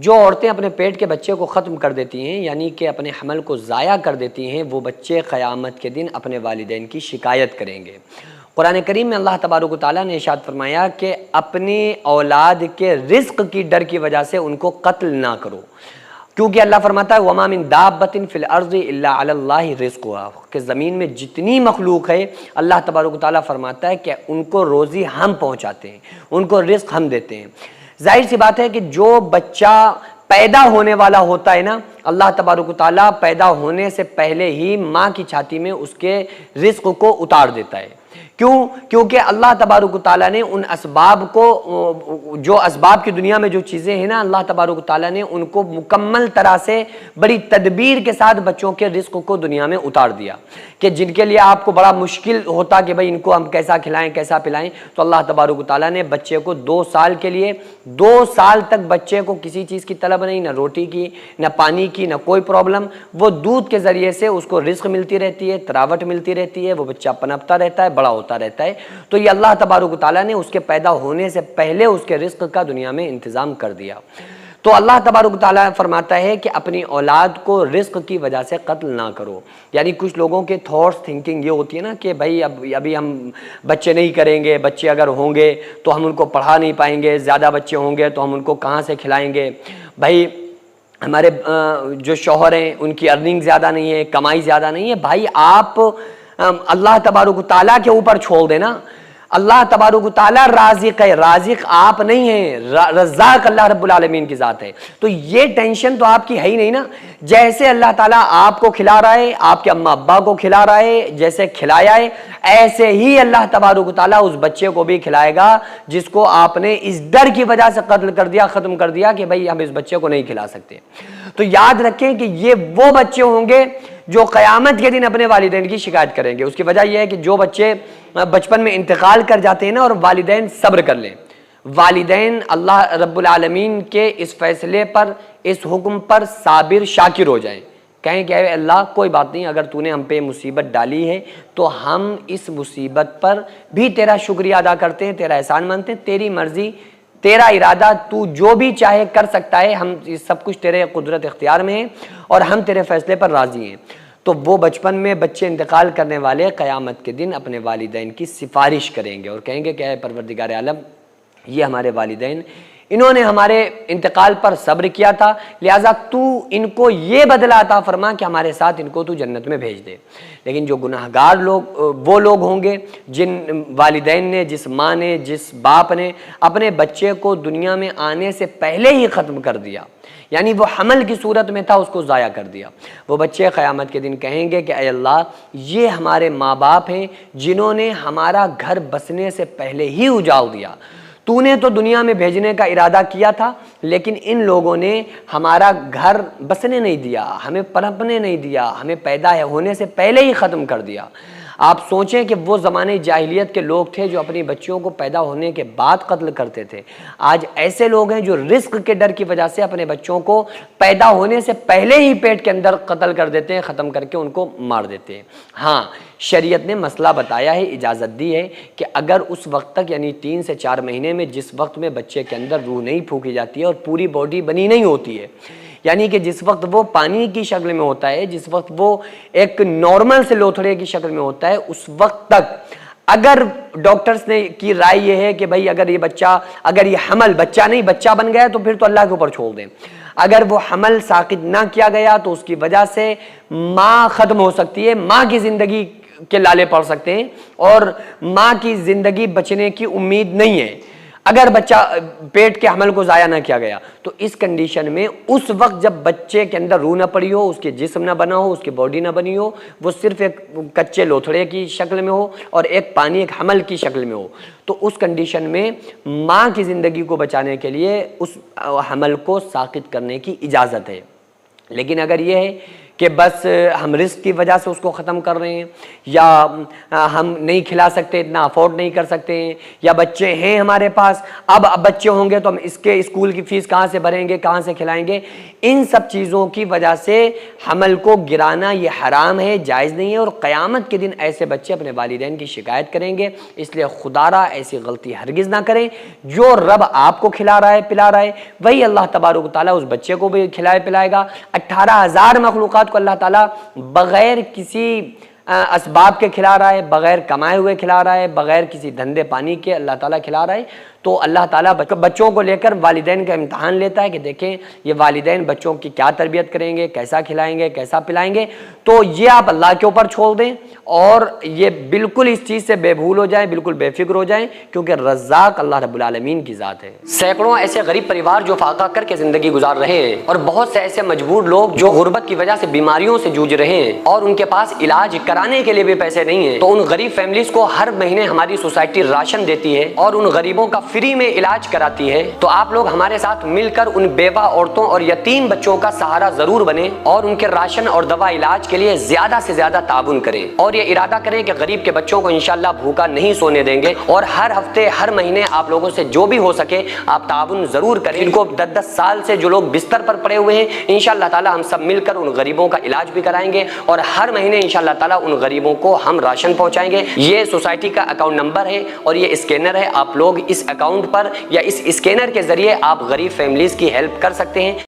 جو عورتیں اپنے پیٹ کے بچے کو ختم کر دیتی ہیں، یعنی کہ اپنے حمل کو ضائع کر دیتی ہیں، وہ بچے قیامت کے دن اپنے والدین کی شکایت کریں گے۔ قرآن کریم میں اللہ تبارک و تعالیٰ نے ارشاد فرمایا کہ اپنی اولاد کے رزق کی ڈر کی وجہ سے ان کو قتل نہ کرو، کیونکہ اللہ فرماتا ہے وَمَا مِن دَابَّةٍ فِي الْأَرْضِ إِلَّا عَلَى اللَّهِ رِزْقُهَا، کہ زمین میں جتنی مخلوق ہے اللہ تبارک و تعالیٰ فرماتا ہے کہ ان کو روزی ہم پہنچاتے ہیں، ان کو رزق ہم دیتے ہیں۔ ظاہر سی بات ہے کہ جو بچہ پیدا ہونے والا ہوتا ہے نا، اللہ تبارک و تعالیٰ پیدا ہونے سے پہلے ہی ماں کی چھاتی میں اس کے رزق کو اتار دیتا ہے۔ کیوں؟ کیونکہ اللہ تبارک و تعالیٰ نے ان اسباب کو، جو اسباب کی دنیا میں جو چیزیں ہیں نا، اللہ تبارک و تعالیٰ نے ان کو مکمل طرح سے بڑی تدبیر کے ساتھ بچوں کے رزق کو دنیا میں اتار دیا، کہ جن کے لیے آپ کو بڑا مشکل ہوتا کہ بھئی ان کو ہم کیسا کھلائیں کیسا پلائیں، تو اللہ تبارک و تعالیٰ نے بچے کو 2 سال کے لیے، 2 سال تک بچے کو کسی چیز کی طلب نہیں، نہ روٹی کی، نہ پانی کی، نہ کوئی پرابلم، وہ دودھ کے ذریعے سے اس کو رزق ملتی رہتی ہے، تراوٹ ملتی رہتی ہے، وہ بچہ پنپتا رہتا ہے، بڑا ہوتا رہتا ہے۔ تو یہ اللہ تبارک و تعالیٰ نے اس کے پیدا ہونے سے پہلے اس کے رزق کا دنیا میں انتظام کر دیا۔ تو اللہ تبارک و تعالیٰ فرماتا ہے کہ اپنی اولاد کو رزق کی وجہ سے قتل نہ کرو، یعنی کچھ لوگوں کے تھاٹس تھنکنگ یہ ہوتی ہے نا کہ بھائی ابھی ہم بچے نہیں کریں گے، بچے اگر ہوں گے تو ہم ان کو پڑھا نہیں پائیں گے، زیادہ بچے ہوں گے تو ہم ان کو کہاں سے کھلائیں گے، بھائی ہمارے جو شوہر ہیں ان کی ارننگ زیادہ نہیں ہے، کمائی زیادہ نہیں ہے۔ بھائی آپ اللہ تبارک و تعالیٰ کے اوپر چھوڑ دینا، اللہ تبارک و تعالیٰ رازق ہے، رازق آپ نہیں ہیں، رزاق اللہ رب العالمین کی ذات ہے۔ تو یہ ٹینشن تو آپ کی ہے ہی نہیں نا، جیسے اللہ تعالیٰ آپ کو کھلا رہا ہے، آپ کے اماں ابا کو کھلا رہا ہے، جیسے کھلایا ہے، ایسے ہی اللہ تبارک و تعالیٰ اس بچے کو بھی کھلائے گا جس کو آپ نے اس ڈر کی وجہ سے قتل کر دیا، ختم کر دیا کہ بھئی ہم اس بچے کو نہیں کھلا سکتے۔ تو یاد رکھیں کہ یہ وہ بچے ہوں گے جو قیامت کے دن اپنے والدین کی شکایت کریں گے۔ اس کی وجہ یہ ہے کہ جو بچے بچپن میں انتقال کر جاتے ہیں نا، اور والدین صبر کر لیں، والدین اللہ رب العالمین کے اس فیصلے پر، اس حکم پر صابر شاکر ہو جائیں، کہیں کہ اے اللہ کوئی بات نہیں، اگر تو نے ہم پہ مصیبت ڈالی ہے تو ہم اس مصیبت پر بھی تیرا شکریہ ادا کرتے ہیں، تیرا احسان مانتے ہیں، تیری مرضی، تیرا ارادہ، تو جو بھی چاہے کر سکتا ہے، ہم سب کچھ تیرے قدرت اختیار میں ہے اور ہم تیرے فیصلے پر راضی ہیں۔ تو وہ بچپن میں بچے انتقال کرنے والے قیامت کے دن اپنے والدین کی سفارش کریں گے اور کہیں گے کہ اے پروردگار عالم، یہ ہمارے والدین، انہوں نے ہمارے انتقال پر صبر کیا تھا، لہٰذا تو ان کو یہ بدلہ عطا فرما کہ ہمارے ساتھ ان کو تو جنت میں بھیج دے۔ لیکن جو گناہگار لوگ، وہ لوگ ہوں گے جن والدین نے، جس ماں نے، جس باپ نے اپنے بچے کو دنیا میں آنے سے پہلے ہی ختم کر دیا، یعنی وہ حمل کی صورت میں تھا اس کو ضائع کر دیا، وہ بچے قیامت کے دن کہیں گے کہ اے اللہ، یہ ہمارے ماں باپ ہیں جنہوں نے ہمارا گھر بسنے سے پہلے ہی اجاڑ دیا، تو نے تو دنیا میں بھیجنے کا ارادہ کیا تھا لیکن ان لوگوں نے ہمارا گھر بسنے نہیں دیا، ہمیں پنپنے نہیں دیا، ہمیں پیدا ہونے سے پہلے ہی ختم کر دیا۔ آپ سوچیں کہ وہ زمانے جاہلیت کے لوگ تھے جو اپنی بچیوں کو پیدا ہونے کے بعد قتل کرتے تھے، آج ایسے لوگ ہیں جو رزق کے ڈر کی وجہ سے اپنے بچوں کو پیدا ہونے سے پہلے ہی پیٹ کے اندر قتل کر دیتے ہیں، ختم کر کے ان کو مار دیتے ہیں۔ ہاں، شریعت نے مسئلہ بتایا ہے، اجازت دی ہے کہ اگر اس وقت تک، یعنی 3 سے 4 مہینے میں، جس وقت میں بچے کے اندر روح نہیں پھونکی جاتی ہے اور پوری باڈی بنی نہیں ہوتی ہے، یعنی کہ جس وقت وہ پانی کی شکل میں ہوتا ہے، جس وقت وہ ایک نارمل سے لوتھڑے کی شکل میں ہوتا ہے، اس وقت تک اگر ڈاکٹرز نے کی رائے یہ ہے کہ بھئی اگر یہ بچہ، اگر یہ حمل بچہ نہیں بچہ بن گیا تو پھر تو اللہ کے اوپر چھوڑ دیں، اگر وہ حمل ساقط نہ کیا گیا تو اس کی وجہ سے ماں ختم ہو سکتی ہے، ماں کی زندگی کے لالے پڑ سکتے ہیں اور ماں کی زندگی بچنے کی امید نہیں ہے اگر بچہ پیٹ کے حمل کو ضائع نہ کیا گیا۔ تو اس کنڈیشن میں اس وقت جب بچے کے اندر روح نہ پڑی ہو، اس کے جسم نہ بنا ہو، اس کی باڈی نہ بنی ہو، وہ صرف ایک کچے لوتھڑے کی شکل میں ہو اور ایک پانی، ایک حمل کی شکل میں ہو، تو اس کنڈیشن میں ماں کی زندگی کو بچانے کے لیے اس حمل کو ساقط کرنے کی اجازت ہے۔ لیکن اگر یہ ہے کہ بس ہم رزق کی وجہ سے اس کو ختم کر رہے ہیں، یا ہم نہیں کھلا سکتے، اتنا افورڈ نہیں کر سکتے ہیں، یا بچے ہیں ہمارے پاس، اب بچے ہوں گے تو ہم اس کے اسکول کی فیس کہاں سے بھریں گے، کہاں سے کھلائیں گے۔ ان سب چیزوں کی وجہ سے حمل کو گرانا یہ حرام ہے، جائز نہیں ہے، اور قیامت کے دن ایسے بچے اپنے والدین کی شکایت کریں گے۔ اس لیے خدا را ایسی غلطی ہرگز نہ کریں۔ جو رب آپ کو کھلا رہا ہے پلا رہا ہے وہی اللہ تبارک و تعالیٰ اس بچے کو بھی کھلائے پلائے گا۔ 18,000 مخلوقات کو اللہ تعالیٰ بغیر کسی اسباب کے کھلا رہا ہے، بغیر کمائے ہوئے کھلا رہا ہے، بغیر کسی دھندے پانی کے اللہ تعالیٰ کھلا رہا ہے۔ تو اللہ تعالیٰ بچوں کو لے کر والدین کا امتحان لیتا ہے کہ دیکھیں یہ والدین بچوں کی کیا تربیت کریں گے، کیسا کھلائیں گے، کیسا پلائیں گے۔ تو یہ آپ اللہ کے اوپر چھوڑ دیں اور یہ بالکل اس چیز سے بے بھول ہو جائیں، بالکل بے فکر ہو جائیں، کیونکہ رزاق اللہ رب العالمین کی ذات ہے۔ سینکڑوں ایسے غریب پریوار جو فاقہ کر کے زندگی گزار رہے ہیں، اور بہت سے ایسے مجبور لوگ جو غربت کی وجہ سے بیماریوں سے جوجھ رہے ہیں اور ان کے پاس علاج کرانے کے لیے بھی پیسے نہیں ہیں، تو ان غریب فیملیز کو ہر مہینے ہماری سوسائٹی راشن دیتی ہے اور ان غریبوں کا فری میں علاج کراتی ہے۔ تو آپ لوگ ہمارے ساتھ مل کر ان بیوہ عورتوں اور یتیم بچوں کا سہارا ضرور بنیں اور ان کے راشن اور دوا علاج کے لیے زیادہ سے زیادہ تعاون کریں، اور یہ ارادہ کریں کہ غریب کے بچوں کو انشاءاللہ بھوکا نہیں سونے دیں گے، اور ہر ہفتے ہر مہینے آپ لوگوں سے جو بھی ہو سکے آپ تعاون ضرور کریں۔ ان کو 10-10 سال سے جو لوگ بستر پر پڑے ہوئے ہیں انشاءاللہ تعالی ہم سب مل کر ان غریبوں کا علاج بھی کرائیں گے، اور ہر مہینے انشاءاللہ تعالی ان غریبوں کو ہم راشن پہنچائیں گے۔ یہ سوسائٹی کا اکاؤنٹ نمبر ہے اور یہ اسکینر ہے، آپ لوگ اس اکاؤنٹ پر یا اس اسکینر کے ذریعے آپ غریب فیملیز کی ہیلپ کر سکتے ہیں۔